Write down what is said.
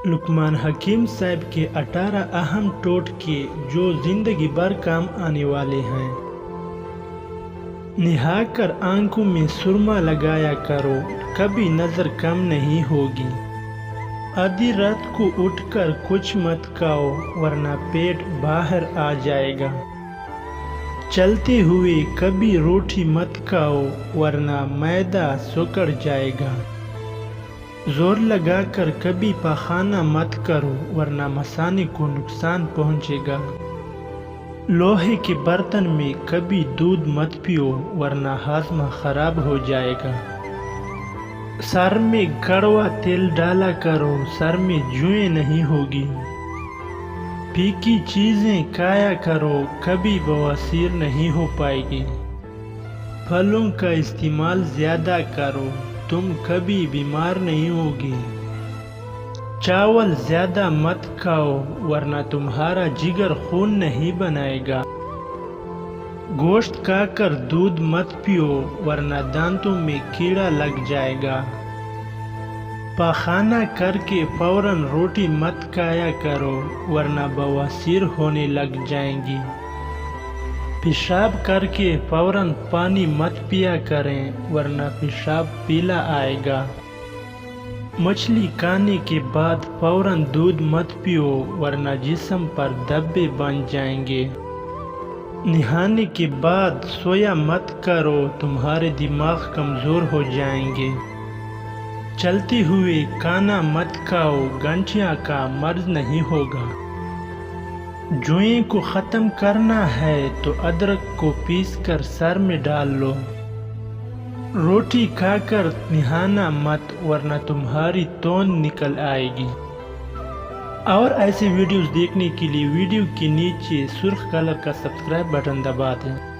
लुकमान हकीम साहब के 18 अहम टोटके जो जिंदगी भर काम आने वाले हैं। नहाकर आंखों में सुरमा लगाया करो, कभी नजर कम नहीं होगी। आधी रात को उठकर कुछ मत खाओ वरना पेट बाहर आ जाएगा। चलते हुए कभी रोटी मत खाओ वरना मैदा सिकुड़ जाएगा। जोर लगाकर कभी पखाना मत करो वरना मसाने को नुकसान पहुंचेगा। लोहे के बर्तन में कभी दूध मत पियो वरना हाजमा खराब हो जाएगा। सर में कड़वा तेल डाला करो, सर में जुएं नहीं होगी। फीकी चीजें खाया करो, कभी बवासीर नहीं हो पाएगी। फलों का इस्तेमाल ज्यादा करो, तुम कभी बीमार नहीं होगी। चावल ज्यादा मत खाओ वरना तुम्हारा जिगर खून नहीं बनाएगा। गोश्त खाकर दूध मत पियो वरना दांतों में कीड़ा लग जाएगा। पखाना करके फौरन रोटी मत खाया करो वरना बवासीर होने लग जाएंगी। पेशाब करके फौरन पानी मत पिया करें वरना पेशाब पीला आएगा। मछली खाने के बाद फौरन दूध मत पियो वरना जिस्म पर धब्बे बन जाएंगे। नहाने के बाद सोया मत करो, तुम्हारे दिमाग कमज़ोर हो जाएंगे। चलते हुए खाना मत खाओ, गंठिया का मर्ज नहीं होगा। जुएं को ख़त्म करना है तो अदरक को पीस कर सर में डाल लो। रोटी खाकर नहाना मत वरना तुम्हारी तोंद निकल आएगी। और ऐसे वीडियोस देखने के लिए वीडियो के नीचे सुर्ख कलर का सब्सक्राइब बटन दबा दें।